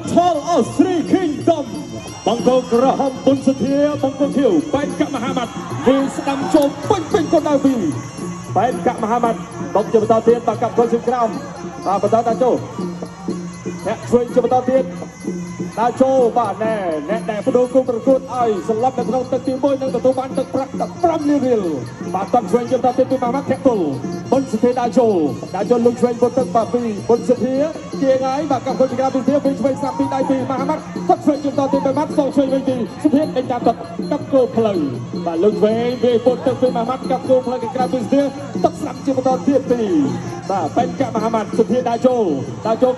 Battle of Three Kingdom បង្គោលក្រហមបុនសុធាបង្គោលខៀវបែកកមហាម៉ាត់វាស្ដាំចូលពេញកណ្ដាលពីបែកកមហាម៉ាត់បុកជាបន្តទៀតបាក់កាប់គល់ជើងក្រោមបន្តតាចូលអ្នកជួយជាបន្តទៀតតាចូលបាទណែអ្នកដែលបដូរគុំប្រកួតឲ្យសម្លាប់នៅក្នុងទឹកទី1នឹងទទួលបានទឹកប្រាក់15លានរៀលបាទតាត់ជួយជាបន្តទៀតពីមហាម៉ាត់ធាក់ទុលបុនសុធាតាចូលលុយជួយបុនទឹកបាទពីបុនសុធាជាងាយបាទកាប់គល់ជើងក្រោមពីវិញឆ្វេងស្ដាប់ពីដៃពីមហាម៉ាត់តាត់ជួយជាបន្តទៀតពីម៉ាត់សងជួយវិញពីសុធាដេញតាមទឹកកាប់គល់ផ្លូវបាទលុយឆ្វេងវាបុនទឹកពីមហាម៉ាត់កាប់គល់ផ្លូវពីក្រៅពីសុធាទឹកស្ដាប់ជាបន្តទៀតពីបាទបែកកមហាម៉ាត់សុធាតាចូល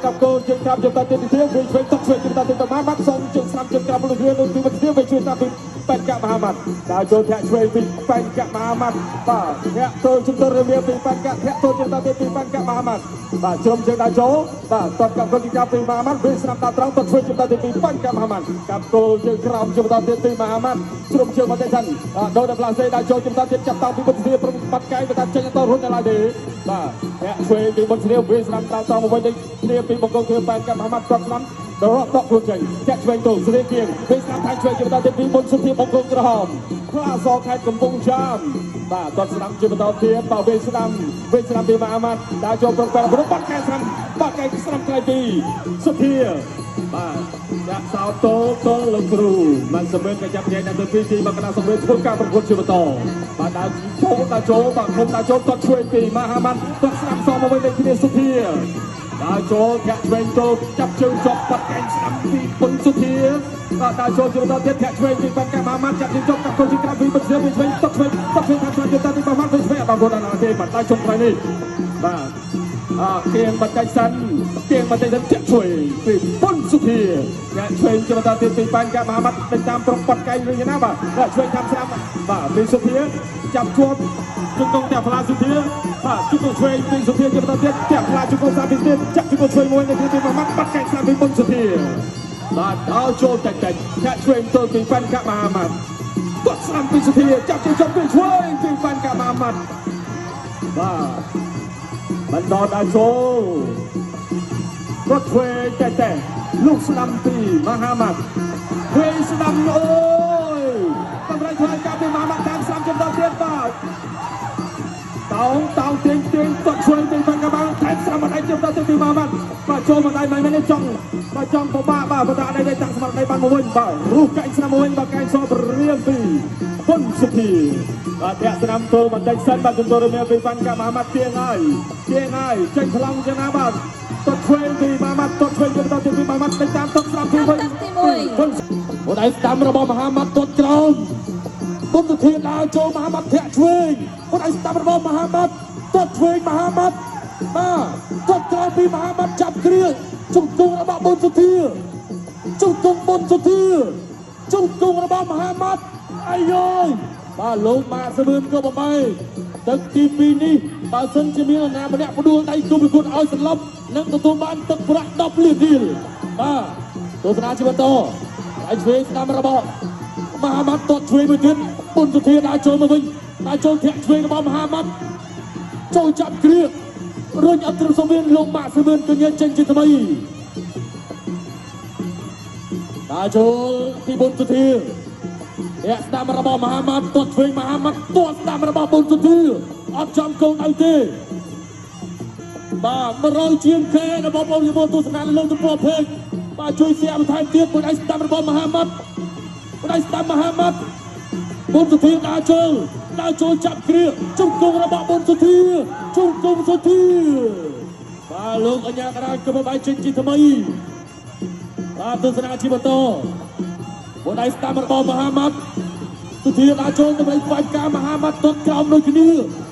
កាប់គល់ជើងក្រោមជាបន្តទៀតពីវិញឆ្វេងទឹកជួយជាបន្តទៀតមហាម៉ាត់ส่งจึงสามจึงกลับมาลุยเรื่องที่มันเที่ยวไปช่วยตามไปเป็นกะมหามัดดาวโจนแทะช่วยไปเป็นกะมหามัดป่าแทะโจนจึงตัวเรียบไปเป็นกะแทะโจนจึงตามไปเป็นกะมหามัดป่าชมจึงดาวโจป่าตอนกับคนที่กลับไปมหามัดเป็นสนามตาตรังตัวช่วยจึงตามไปเป็นกะมหามัดกับโกจึงกลับจึงตามไปมหามัดชมจึงมาได้ทันโดนดับลาเซดาวโจจึงตามไปจับตามไปบนเสียประปัดไกลไปตามจึงตัวรุ่นอะไรดีป่าแทะช่วยไปบนเสียเป็นสนามตาตรังมาไว้ในเรียบไปบนกองคือเป็นกะมหามัดกลับนั้นดอกดอกรุ่นใหญ่แจ็คเวงตูเสียเกียงเป็นสนามทางช่วยจึงตามไปบนสุธีบงกงกระหอบพระสอแคทกำปงชามบ่าตอนสนามจึงตามเทียบป่าเวสนามปีมาอามัดดาวโจมตรงกลางบนบัดแกสนามไกลปีสุธีบ่าจากสาวโตลงครูมันสมเป็นกระจับใหญ่ในตัวปีมันกำลังสมเป็นทุกการประกวดชิวโตบ่าดาวโจบ่าคมดาวโจตอนช่วยปีมาอามัดตอนสนามซ้อมมาไว้ในที่นี้สุธีดาวโจแกะเวงโจจับเชิงจบปัดแกงสนามปีบนสุธีดาวโจจึงตอนเทียบแกะเวงปีเป็นแกะมามัดจับเชิงจบกับคนที่กระบี่บนเสือเป็นเวงตกเวงทางช่วยจึงตอนที่ประมาณเป็นเวงบางคนอะไรที่ปัดได้ชมไปนี่บ่าเกียงปัดใจสันแกะช่วยปีบนสุธีแกะเวงจึงตอนที่ปีเป็นแกะมามัดเป็นตามตรงปัดไกลเลยนะบ่าแกะเวงทำสนามบ่าปีสุธีจับช่วงจุดตรงแต่พลาสุธีจุดตรงช่วยปีสุธีจึงตอนที่แกะพลาจุดตรงสามปีสุธีจับจุดตรงช่วยมวยในที่มามัดปัดแกงสนามปีบนสุธีบ่าดาวโจแกะช่วยตัวปีเป็นแกะมามัดตัดสนามปีสุธีจับจุดจบปีช่วยปีเป็นแกะมามัดบ่าบรรดาดาวโจรถเวแต่ลูกสนามปีมหามัดเวสนามโอ้ยกำลังทายกับปีมหามัดทางสามจำนวนเทียบบ่าเต่าเตียงตัดช่วยปีเป็นแกะมาแทงสามมาได้จำนวนเทียบปีมหามัดบ่าโจมาได้ไม่ได้จ้องบ่าประธานได้ตั้งสมัครในบ้านมวยบ่ารูปไก่สนามมวยบ่าไก่ซอบเรียมปีพ้นสุธีบ่าแทะสนามโตมันได้สั้นบ่าจนตัวเรียมปีเป็นแกะมามัดเตี้ยง่ายเจ้งพลังชนะบ่าตัดช่วยปีมามัดตัดช่วยจนตัวปีมามัดได้ตามตัดสนามปีพ้นวันไหนตามระบบมหามัดตัดกลางพ้นสุธีดาวโจมหามัดแทะช่วยวันไหนตามระบบมหามัดตัดช่วยมหามัดมาตัดกลางปีมหามัดจับเกลียจุกกุงระบบบนสุธีจุกกุงบนสุธีจุกกุงระบบมหามัดไอ้ย้อยบ้าลงมาเสมือนก็บอกไปตึกที่ปีนี้บ้าเซนจะมีงานมาเนี่ยพอดูในกลุ่มเป็นคนเอาสลับนั่งตัวบ้านตึกพระดับเรียบดีบ้าตัวสนามชิบะโตไอ้ช่วยตามระบบมหามัดตัวช่วยไปถึงบนสุธีได้โจมาวิ่งได้โจแทะช่วยระบบมหามัดโจจับเกลียเรื่องอัตราสมบูรณ์ลงมาเสมือนกันเงี้ยเจนจิตทำไมดาโจที่บนสุธีเนี่ยสนามระบอบมหามัดตัวช่วยมหามัดตัวสนามระบอบบนสุธีอับจำกงไอเต้บ้ามาเราเชียงแค่ระบอบอยู่บนตัวสนามเรื่องตัวเพลงบ้าช่วยเสียมาทายเตี้ยบนไอสนามระบอบมหามัดบนไอสนามมหามัดบนสุธีดาโจจับเกลียจุกกงระบอบบนสุธีจุกกงสุธีบ้าลงอัญญากระกระบายเจนจิตทำไมบ้าตัวสนามชิบะโตบนไอสตามระบอบมหามัดสุธีดาโจทำไมฝ่ายการมหามัดตดกล่าวโดยคดี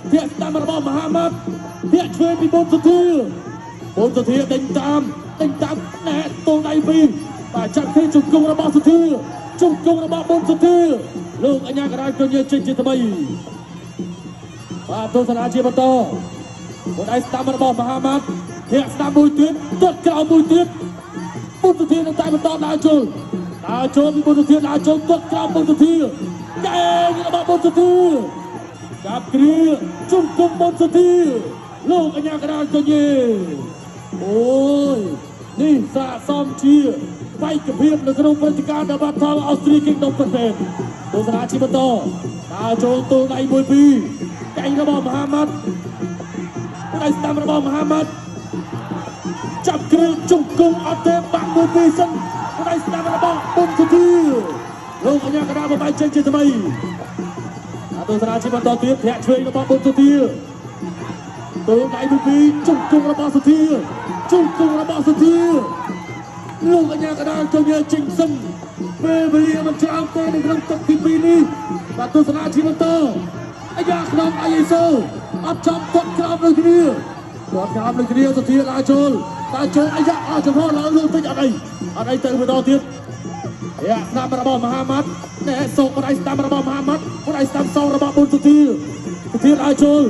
เพียสตามระบอบมหามัดเพียช่วยปีบนสุธีเดินตามแน่ตัวในปีบ้าจับที่จุกกงระบอบสุธีจุกกงระบอบบนสุธีลูกอัญญากระก็ยังเจนจิตทำไมบ้าตัวสนามชิบะโตบนไอสตามระบอบมหามัดเพียสตามบุยเตี้ยตดกล่าวบุยเตี้ยบนสุธีในใจมันต่อดาโจมีบนสุธีดาโจตดกล่าวบนสุธีแกงระบอบบนสุธีจับเกลียจุ่มกุมบนสุธีลูกอัญญากระก็ยังโอ้ยนี่สะสมเชีย បែកភាពនៅក្នុងព្រឹត្តិការណ៍របស់ថោអូស្ត្រាលី Kingdom ប្រទេសទស្សនាជីបន្តដើរចូលទល់ដៃ1 2កែងរបស់មហាម៉ាត់ដៃស្ដាំរបស់មហាម៉ាត់ចាប់គ្រឿងជង្គង់អត់ទេបាក់1 2សិនដៃស្ដាំរបស់បុនសុធាលោកអញ្ញាកណ្ដាលបបាយចេញជាថ្មីទស្សនាជីបន្តទៀតធាក់ឆ្វេងរបស់បុនសុធាទល់ដៃ1 2ជង្គង់របស់សុធាជង្គង់របស់សុធាលោកអញ្ញាកណ្ដាលចូលយកចេញសិនពេលវេលាមិនច្រើនទេនៅក្នុងទឹកទី2នេះបាទទស្សនាជីបន្តអាយ៉ាក្នុងអាយេសូអត់ចំទាត់ក្រោមលើគ្នាទាត់ក្រោមលើគ្នាសុធាដើរចូលអាយ៉ាអត់ចំហឡើងលុយតិចអត់អីទៅបន្តទៀតអាយ៉ាស្ដាំរបស់មហាម៉ាត់ណែសូកដៃស្ដាំរបស់មហាម៉ាត់ដៃស្ដាំសងរបស់បុនសុធាដើរចូល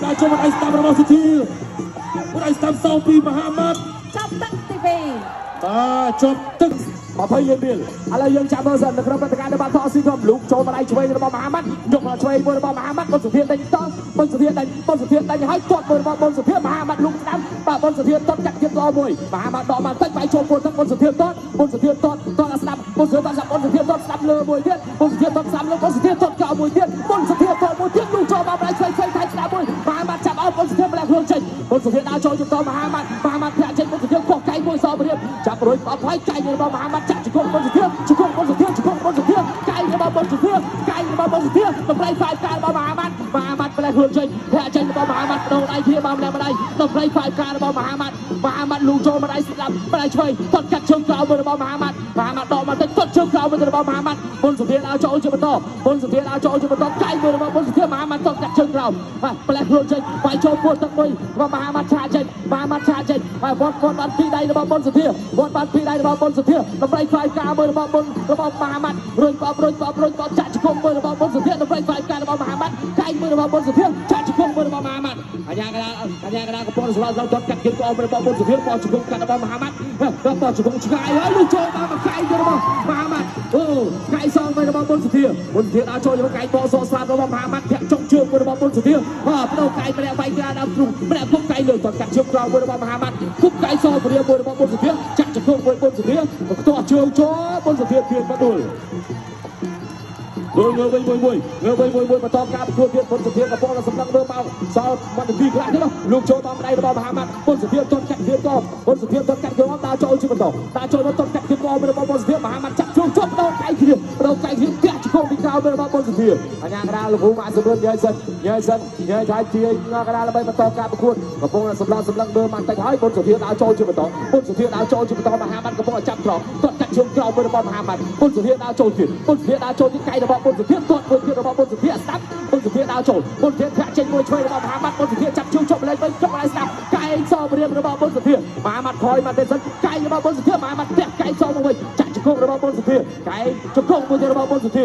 ដៃស្ដាំរបស់សុធាដៃស្ដាំសងពីមហាម៉ាត់ចាប់ទឹកទី2បាទចប់ទឹក20លានរៀលឥឡូវយើងចាប់មើលសិននៅក្នុងព្រឹត្តិការណ៍របស់ថោស៊ីធំលូកចូលមកដៃឆ្វេងរបស់មហាម៉ាត់យកមកឆ្វេងមួយរបស់មហាម៉ាត់បុនសុធាដេញតបុនសុធាដេញហើយទាត់មួយរបស់បុនសុធាមហាម៉ាត់លូកស្ដាំបាទបុនសុធាទាត់ចាក់ទៀតល្អមួយមហាម៉ាត់ដកមកតិចបាយចូលពលទឹកបុនសុធាទាត់ស្ដាំបុនសុធាទាត់ស្ដាំលើមួយទៀតបុនសុធាទាត់ស្ដាំលើបុនសុធាទាត់កោមួយទៀតបុនសុធាទាត់មួយទៀតលូកចូលមកដៃឆ្វេងថៃស្ដាំមួយមហាម៉ាត់ចាប់អោបបុនសុធាម្លេះខ្លួនចេញបុនសុធាដើរចូលជំទាស់មហាម៉ាត់ធាក់ចេញបុនសុធាខុសកៃមួយសោបរៀបចាប់រួយអត់ហើយកៃរបស់មហាម៉ាត់ចាក់ជង្គង់បុនសុធាកៃរបស់បុនសុធាតម្លៃ5ការរបស់មហាម៉ាត់ម្លេះខ្លួនចេញធាក់ចេញរបស់មហាម៉ាត់ដូរដៃគ្នាមកម្លេះម្ដាយតម្លៃ5ការរបស់មហាម៉ាត់លូកចូលមកដៃស្ដាំម្លេះឆ្វេងទាត់កាត់ជើងក្រោមរបស់មហាម៉ាត់ដកមកតិចទាត់ជើងក្រោមរបស់មហាម៉ាត់បុនសុធាដើរចូលជាបន្តកៃមួយរបស់បុនសុធាមហាម៉ាត់ទាត់កាត់ជើងក្រោមម្លេះខ្លួនចេញបាយចូលពោះទឹកមួយរបស់មហាម៉ាត់ឆាចេញហើយវត្តបានពីដៃរបស់បុនសុធាតម្លៃ5ការមួយរបស់មហាម៉ាត់រុញបបចាក់ជង្គង់មួយរបស់បុនសុធាតម្លៃ5ការរបស់មហាម៉ាត់កែងមួយរបស់បុនសុធាចាក់ជង្គង់មួយរបស់មហាម៉ាត់អាញាកណ្ដាលកំពុងស្លោទាត់កាត់ជើងក្រោមរបស់បុនសុធាបោះជង្គង់កាត់របស់មហាម៉ាត់បោះជង្គង់ឆ្ងាយហើយលុយចូលមកកែងរបស់មហាម៉ាត់អូកែងសងមួយរបស់បុនសុធាដើរចូលយកកែងបោះសស្លាប់របស់មហាម៉ាត់ធាក់ចុកជើងមួយរបស់បុនសុធាបដូរកែងម្នាក់វាយក្រាដើមទ្រូងម្នាក់គុំកែងលើទាត់កាត់ជើងក្រោមមួយរបស់មហាម៉ាត់គុំកែងសងព្រាមមួយរបស់បុនសុធាចាក់ជង្គង់មួយបុនសុធាបន្ទាស់ជើងចូលបុនសុធាទៀតបដុលងើវិញមួយបន្តការប្រកួតទៀតបុនសុធាកំពុងសម្លឹងមើលមកសល់1នាទីខ្លះទៀតលោកចូលតាមដៃរបស់មហាម៉ាត់បុនសុធាទាត់កាត់ទៀតក៏បុនសុធាទាត់កាត់ទៀតដើរចូលជាបន្តដើរចូលមកទាត់កាត់ទៀតក៏របស់បុនសុធាមហាម៉ាត់ចាក់ជួងជាប់ដោកៃគ្នាទាក់ជង្គង់ពីក្រោមរបស់បុនសុធាអញ្ញាកណ្ដាលលោកគ្រូម៉ាក់សម្រិទ្ធយាយសិនឆាយជាកណ្ដាលដើម្បីបន្តការប្រកួតកំពុងសម្លឹងមើលមកតិចហើយបុនសុធាដើរចូលជាបន្តមហាម៉ាត់កំពុងចាប់ក្រោមទាត់កាត់ជើងក្រោមរបស់មហាម៉ាត់បុនសុធាដើរចូលទៀតកៃរបស់បុនសុធាទាត់មួយទៀតរបស់បុនសុធាស្ដាប់បុនសុធាដើរចូលបុនសុធាធាក់ចេញមួយឆ្វេងរបស់មហាម៉ាត់បុនសុធាចាប់ជើងជាប់លេងវិញចុកដៃស្ដាប់កែងសងព្រាមរបស់បុនសុធាមហាម៉ាត់ថយមកទេសិនកែងរបស់បុនសុធាមហាម៉ាត់ធាក់កែងសងមកវិញចាក់ជង្គង់របស់បុនសុធាកែងជង្គង់មួយទៀតរបស់បុនសុធា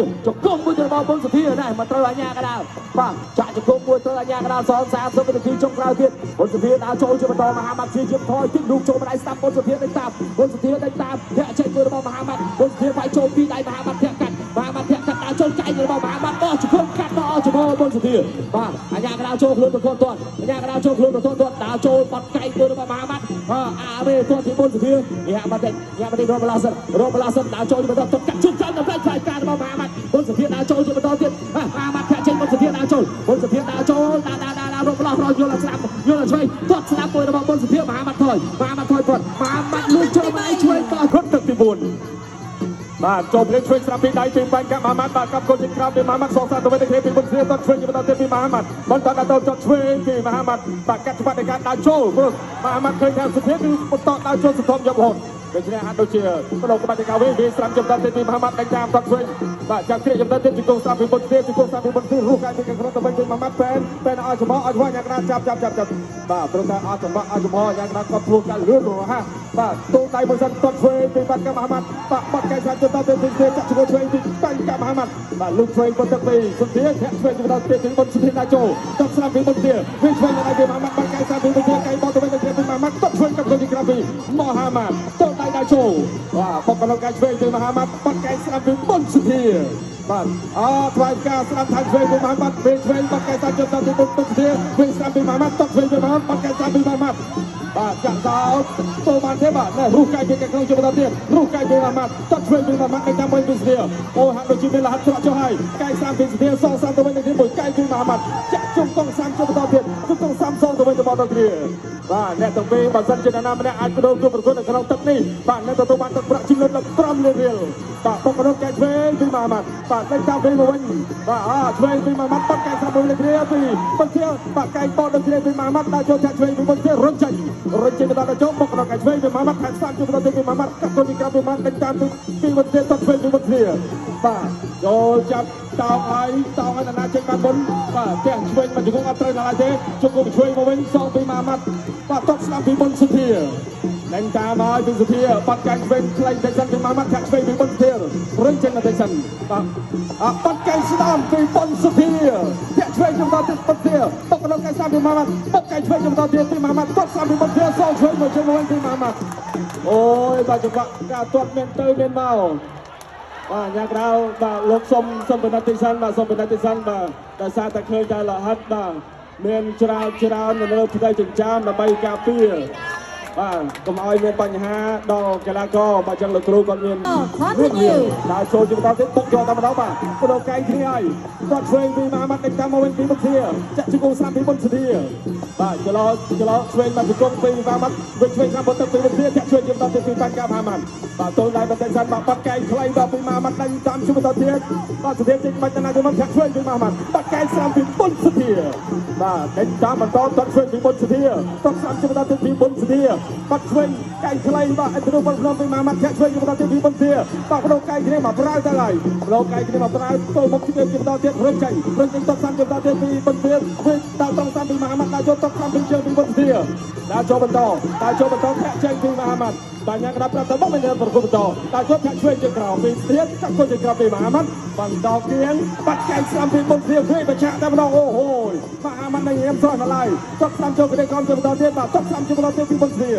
ណាមកត្រូវអាញាកណ្ដាលបាទចាក់ជង្គង់មួយត្រូវអាញាកណ្ដាលសង30វិនាទីចុងក្រោយទៀតបុនសុធាដើរចូលជាបន្តមហាម៉ាត់ជាថយទីរូបចូលមកដៃស្ដាប់បុនសុធាដេញតាមធាក់ចេញមួយរបស់មហាម៉ាត់បុនសុធាវាយចូលពីដៃមហាម៉ាត់ធាក់កាត់ដើរចូលកែងរបស់មហាម៉ាត់បោះជង្គង់កាត់ដល់ចំហបុនសុធាបាទអាញាកណ្ដាលចូលខ្លួនប្រកួតទាត់ដើរចូលបាត់កែងមួយរបស់មហាម៉ាត់អាវេទាត់ពីបុនសុធាយ៉ាបាត់រ៉ូបឡាសិនដើរចូលជាបន្តទាត់កាត់ជើងចាំដល់ផ្លៃការរបស់មហាម៉ាត់បុនសុធាដើរចូលជាបន្តទៀតមហាម៉ាត់ធាក់ចេញបុនសុធាដើរចូលរ៉ូបឡារយល់ស្លាប់ឆ្វេងទាត់ស្លាប់មួយរបស់បុនសុធាមហាម៉ាត់ថយគាត់មហាម៉ាត់លួចចូលមកឆ្វេងតរត់ទឹកទី4បាទចូលលេងឆ្វេងស្រាប់ពីដៃពីបាញ់កាប់មហាម៉ាត់បាទកាប់កូនជាក្រោមពីមហាម៉ាត់សងសាទៅវិញទៅពីបុនសុធាទាត់ឆ្វេងជាបន្តទៀតពីមហាម៉ាត់បន្តដល់ទាត់ឆ្វេងពីមហាម៉ាត់បាទកាត់ច្បាប់នៃការដើរចូលព្រោះមហាម៉ាត់ឃើញថាសុធាគឺបន្តដើរចូលសន្សំយករហូតដូច្នេះហាក់ដូចជាបដូរក្បាច់កាវវិញស្រាប់ចំដល់ពីមហាម៉ាត់ដេញតាមទាត់ឆ្វេងបាទចាំគ្រាចំដល់ទៀតជង្គង់ស្រាប់ពីបុនសុធារស់កាយពីខាងក្រៅទៅវិញពីមហាម៉ាត់ពេនឲ្យចំហយ៉ាងណាចាប់បាទព្រោះតែអត់ចំហយ៉ាងណាគាត់ធ្វើការលឿនរហ័សបាទទូដៃមួយសិនទាត់ឆ្វេងពីបាត់កាមហាម៉ាត់បាត់កែឆ្វេងទៅដល់ទៅចាក់ជង្គង់ឆ្វេងពីបាញ់កាមហាម៉ាត់បាទលុកឆ្វេងបន្ទឹកពីសុធាធាក់ឆ្វេងទៅដល់ទីបុនសុធាដាក់ចូលទាត់ស្រាប់ពីបុនសុធាវិញឆ្វេងដល់ពីមហាម៉ាត់បាត់កែស្រាប់ពីបុនសុធាកែបោះទៅវិញទៅពីមហាម៉ាត់ទាត់ឆ្វេងกับកូនជាក្រៅពីមហាម៉ាត់ទាត់ដៃដាក់ចូលបាទបកកណ្ដោងកែឆ្វេងពីមហាម៉ាត់បាត់កែស្រាប់ពីបុនសុធា បាទថ្វាយការស្ដាប់ថៃឆ្វេងពីមហាម៉ាត់ពេលឆ្វេងបាត់កែសាជាប់ដល់ទីមុខទឹកធាពេលស្ដាប់ពីមហាម៉ាត់តឆ្វេងពីមហាម៉ាត់បាត់កែសាពីមហាម៉ាត់បាទចាក់សោចូលបានទេបាទនេះរុះកាយពីក្នុងជាបន្តទៀតរុះកាយពីមហាម៉ាត់តឆ្វេងពីមហាម៉ាត់នៅតាមវិញពីស្ទាអូហាក់ដូចជាមានលហាត់ច្រកចុះហើយកាយ3ពីស្ទាសង3ទៅវិញនឹងទី1កាយពីមហាម៉ាត់ចាក់ជុំកង3ជាបន្តទៀតជុំកង3សងទៅវិញទៅដល់គ្នាបាទអ្នកទាំងពីរបើសិនជាអ្នកណាម្នាក់អាចបដូរគូប្រកួតនៅក្នុងទឹកនេះបាទអ្នកទទួលបានទឹកប្រាក់ចំណុចដល់5លានរៀលបាទបុគ្គលិកកែឆ្វេងពីមហាម៉ាត់បាទលេខតាមវិញមកវិញបាទឆ្វេងពីមហាម៉ាត់បាត់កែ3លានរៀលពីបន្ទាបាទកែបោតដល់គ្នាពីមហាម៉ាត់ដល់ចូលចាក់ឆ្វេងពីបន្ទារុញចេញទៅដល់ចូលបុគ្គលិកកែឆ្វេងពីមហាម៉ាត់ខែ3ជាបន្តទៀតពីមហាម៉ាត់កាត់ទៅពីក្រៅពីមហាម៉ាត់លេខតាមពីបន្ទាតឆ្វេងពីបន្ទាបាទចូលចាប់តោងហើយណានាចេញបានមុនបាទទាំងឆ្វេងមកជង្គង់អត់ត្រូវណាឡើយទេជង្គង់ឆ្វេងមកវិញសងពីមហាម៉ាត់បាទតបស្ដាប់ពីមុនសុធាលេងតាមហើយពីសុធាបាត់កាញ់ឆ្វេងខ្លីតែសិនពីមហាម៉ាត់ចាក់ឆ្វេងពីមុនសុធារុញចេញមកតែសិនបាទបាត់កាញ់ស្ដាំពីមុនសុធាចាក់ឆ្វេងចំដល់ទីសុធាបុកដល់កាញ់ស្ដាំពីមហាម៉ាត់បុកកាញ់ឆ្វេងចំដល់ទីពីមហាម៉ាត់តបស្ដាប់ពីមុនសុធាសងឆ្វេងមកចេញមកវិញពីមហាម៉ាត់អូយបាទចង្វាក់ការទាត់មានទៅមានមកបាទញ៉ាំក្រៅបាទលោកសុំបណិតិសិនបាទសុំបណិតិសិនបាទដោយសារតែឃើញតែលហិតបាទមានច្រើននៅលើផ្ទៃចិញ្ចើមដើម្បីការពារបាទកុំឲ្យមានបញ្ហាដល់កីឡាករបាទចឹងលោកគ្រូគាត់មានដល់ចូលជាបន្តទៀតបុកយកតែម្ដងបាទបដូរកែងគ្នាហើយគាត់ឆ្វេងពីមហាម៉ាត់ដេញតាមមកវិញពីមុខធាចាក់ជង្គង់3ពីមុនធាបាទចលោឆ្វេងមកជង្គង់ពីមហាម៉ាត់វិញឆ្វេងតាមបន្ទឹកពីមុខធាចាក់ឆ្វេងជាបន្តទៀតពីបញ្កាមហាម៉ាត់បាទតូនដៃបន្តិចសិនបាទបាត់កែងខ្លីដល់ពីមហាម៉ាត់ដេញតាមជាបន្តទៀតបាទសុធាចេញបាច់ណាទៅមកចាក់ឆ្វេងពីមហាម៉ាត់បាត់កែង3ពីមុនសុធាបាទដេញតាមបន្តតាត់ឆ្វេងពីមុនសុធាតាត់3ជាបន្តទៀតពីមុនសុធាបាត់ឆ្វេងកែងខ្លីបាទអត់ទៅបំភ្នំពីមហាម៉ាត់ចាក់ឆ្វេងជាបន្តទៀតពីមុនសុធាបាទបដូរកែងគ្នាមកប្រើទៅហើយបដូរកែងគ្នាមកប្រើចូលមុខជាបន្តទៀតរុញចេញតាត់3ជាបន្តទៀតពីមុនសុធាវិញដល់ត្រង់3ពីមហាម៉ាត់ដល់យកតាត់3ពីជើងពីមុនសុធាដល់ចូលបន្តធាក់ចេញពីមហាម៉ាត់បាទញ៉ាំក្តាប់ប្រាប់ទៅមកមានប្រគល់បន្តដល់យកធាក់ឆ្វេងជាក្រោមពីសុធាកាត់ចូលជាក្រោមពីមហាម៉ាត់បន្តគៀងបាត់កែង3ពីមុនសុធាវិញបញ្ឆាក់តែម្ដងអូហូយមហាម៉ាត់នឹងរៀមស្រស់ណាស់ឡើយតាត់3ចូលក្តីកំជាបន្តទៀតបាទតាត់3ជាបន្តទៀតពីមុនសុធា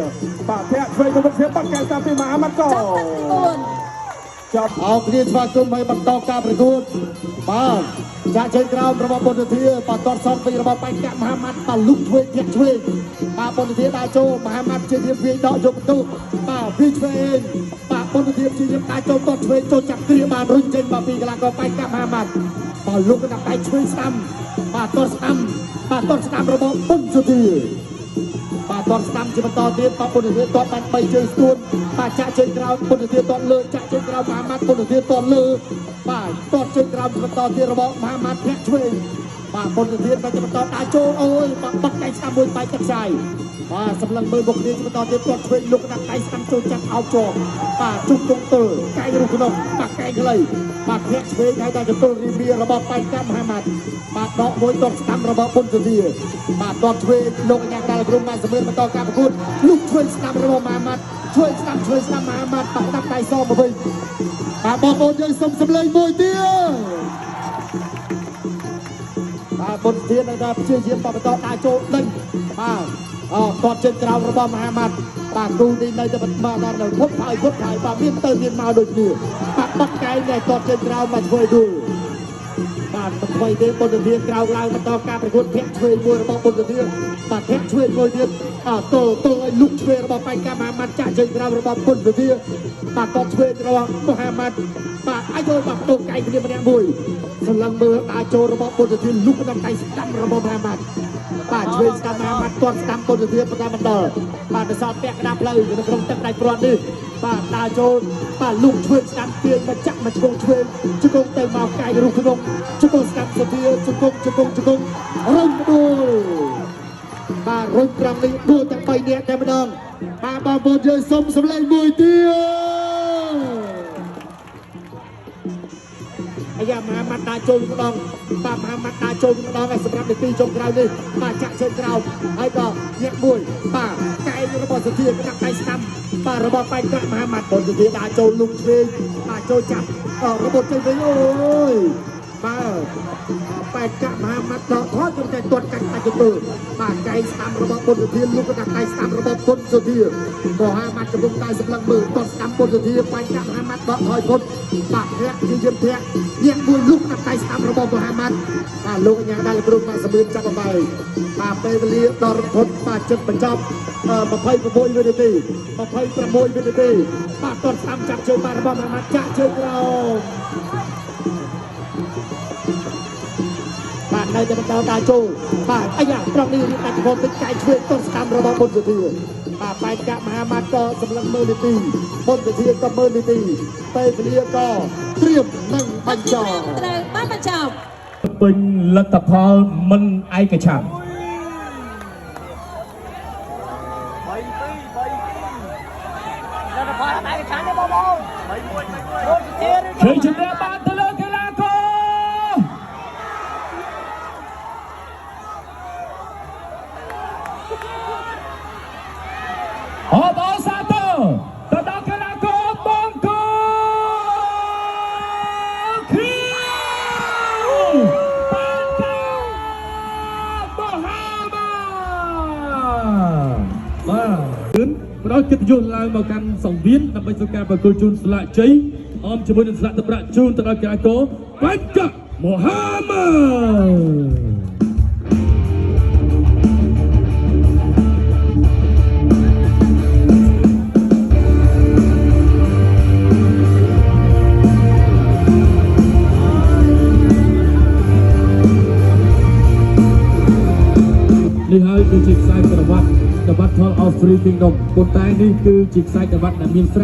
បាទធាក់ឆ្វេងទៅមុនសុធាបាត់កែង3ពីមហាម៉ាត់ក៏ចាប់អោគ្នាស្វាគមន៍ឲ្យបន្តការប្រកួតបាទចាក់ជើងក្រោមរបស់បុណ្យធាបាទតតសងពីរបស់បេក្ខមហាម៉ាត់បាទលុកឆ្វេងធាក់ឆ្វេងបាទបុណ្យធាដើរចូលមហាម៉ាត់ជារៀបវាយដកយកបន្ទុកបាទវាឆ្វេងបាទបុណ្យធាជារៀបដើរចូលតតឆ្វេងចូលចាប់គ្រាបានរុញចេញមកពីកីឡាករបេក្ខមហាម៉ាត់បាទលុកទៅដៃឆ្វេងស្ដាំបាទតតស្ដាំរបស់បុណ្យធាបាទតតស្ដាំជាបន្តទៀតបាទបុណ្យធាតតបាន3ជើងស្ទួនបាទចាក់ជើងក្រោមបុណ្យធាតតលើចាក់ជើងក្រោមមហាម៉ាត់បុណ្យធាតលើបាទតតជើងក្រោមជាបន្តទៀតរបស់មហាម៉ាត់ធាក់ឆ្វេងបាទបុណ្យធាតបន្តដាក់ចូលអូយបាត់កែងស្ដាំមួយបែកទឹកខ្សែបាទសម្លឹងមើលបុកគ្នាជាបន្តទៀតតតឆ្វេងលុកដាក់ដៃស្ដាំចូលចាក់អោបជាប់បាទជុំទងទល់កែងរុះក្នុងបាទកែងខ្លីបាទធាក់ឆ្វេងហើយដល់ចតុលរីមីរបស់បេក្ខមហាម៉ាត់បាទដកមួយតតស្ដាំរបស់បុណ្យធាបាទតតឆ្វេងលោកអាញាកាលក្រុមបានសម្រៀបបន្តការប្រកួតលុកឆ្វេងស្ដាំរបស់មហាម៉ាត់ឆ្វេងស្ដាំមហាម៉ាត់បាក់ដាក់ដៃសមកវិញបាទបងប្អូនយើងសុំសម្លេងមួយទៀតបាទបុណ្យធានៅតែព្យាយាមបន្តដាក់ចូលដេញបាទតតជើងក្រោមរបស់មហាម៉ាត់បាទគ្រូនេះនៅតែបន្តដល់ភពហើយបាទមានទៅមានមកដូចគ្នាបាទបាត់កែងតែតតជើងក្រោមមកធ្វើដួលបាទថ្មីទេបុណ្យធាក្រោកឡើងបន្តការប្រកួតភាក់ឆ្វេងមួយរបស់បុណ្យធាបាទភាក់ឆ្វេងមួយទៀតទល់ឲ្យលុកឆ្វេងរបស់បេក្ខមហាម៉ាត់ចាក់ជើងក្រោមរបស់បុណ្យធាបាទតតឆ្វេងរបស់មហាម៉ាត់បាទអាចចូលបាទបដូរកែងគ្នាម្នាក់មួយសម្លឹងមើលអាចចូលរបស់បុណ្យធាលុកដល់ដៃស្ដាំរបស់មហាម៉ាត់បាទឆ្វេងស្ដាំមហាម៉ាត់ទាត់ស្ដាំបុណ្យធាបន្តដល់បាទទៅសល់ពាក់ក្តារផ្លូវនៅក្នុងទឹកដៃព្រាត់នេះបាទដើរចូលបាទលុកឆ្វេងស្ដាំទាញមកចាក់មកជង្គង់ឆ្វេងជង្គង់ទៅមកកែងរុះក្នុងជង្គង់ស្ដាំសុធាជង្គង់រុញដួលបាទរុញត្រង់នេះដួលទាំង3នាក់តែម្ដងបាទបងប្អូនយើងសុំសម្លេងមួយទៀតអាយ៉ាមហាម៉ាត់ដើរចូលម្ដងបាទមហាម៉ាត់ដើរចូលម្ដងហើយសម្រាប់នាទីចុងក្រោយនេះបាទចាក់ជើងក្រោមហើយក៏ញាក់មួយបាទកែងរបស់សុធាដាក់ដៃស្ដាំបាទរបស់បេក្ខមហាម៉ាត់បុណ្យធាដើរចូលលុកឆ្វេងបាទចូលចាប់របត់ចេញវិញអូយ បែកកាក់មហាម៉ាត់ដកថយខ្ញុំតែទាត់កាច់តែទៅបាទកែងស្ដាំរបស់ពុទ្ធសុធាលោកក៏ដាក់ដៃស្ដាំរបស់ពុទ្ធសុធាមហាម៉ាត់កំពុងតែសម្លឹងមើលទាត់ស្ដាំពុទ្ធសុធាបែកកាក់មហាម៉ាត់ដកថយពុទ្ធបាទធាក់ជាយន្តធាក់ញាក់មួយលោកដាក់ដៃស្ដាំរបស់មហាម៉ាត់បាទលោកអញ្ញាដែលក្រុមបាទសម្បឿនចាប់បាយបាទពេលវេលាដល់រហូតបាទជិតបញ្ចប់26វិនាទី26វិនាទីបាទទាត់ស្ដាំចាប់ជើងបាទរបស់មហាម៉ាត់ចាក់ជើងក្រោមបាទនៅតែបន្តការចូលបាទអាយ៉ាត្រង់នេះរៀបដាក់កំពុងតែឆ្វេងទាត់ស្ដាំរបស់ពុទ្ធសុធាបាទបែកកាក់មហាម៉ាត់ក៏សម្លឹងមើលនីតិពុទ្ធសុធាក៏មើលនីតិពេលវេលាក៏ត្រៀមនឹងបញ្ចប់ ត្រូវបានបញ្ចប់ ពេញលទ្ធផលមិនឯកច្ឆន្ទជ័យជំនះបានទៅលើកីឡាករអបអសាទរទៅដល់កីឡាករបង្គោលខៀវបានកាមហាម៉ាបាទផ្ដល់កិត្តិយសឡើងមកកាន់សង្វៀនដើម្បីធ្វើការប្រគល់ជូនស្លាកជ័យអមជាមួយនឹងស្លាកទឹកប្រាក់ជូនទៅដល់កីឡាករបាញ់កាក់មហាម៉ានេះហើយគឺជាខ្សែក្រវ៉ាត់The Battle of Three Kingdoms ប៉ុន្តែនេះគឺជាខ្សែក្រវ៉ាត់ដែលមានស្រាប់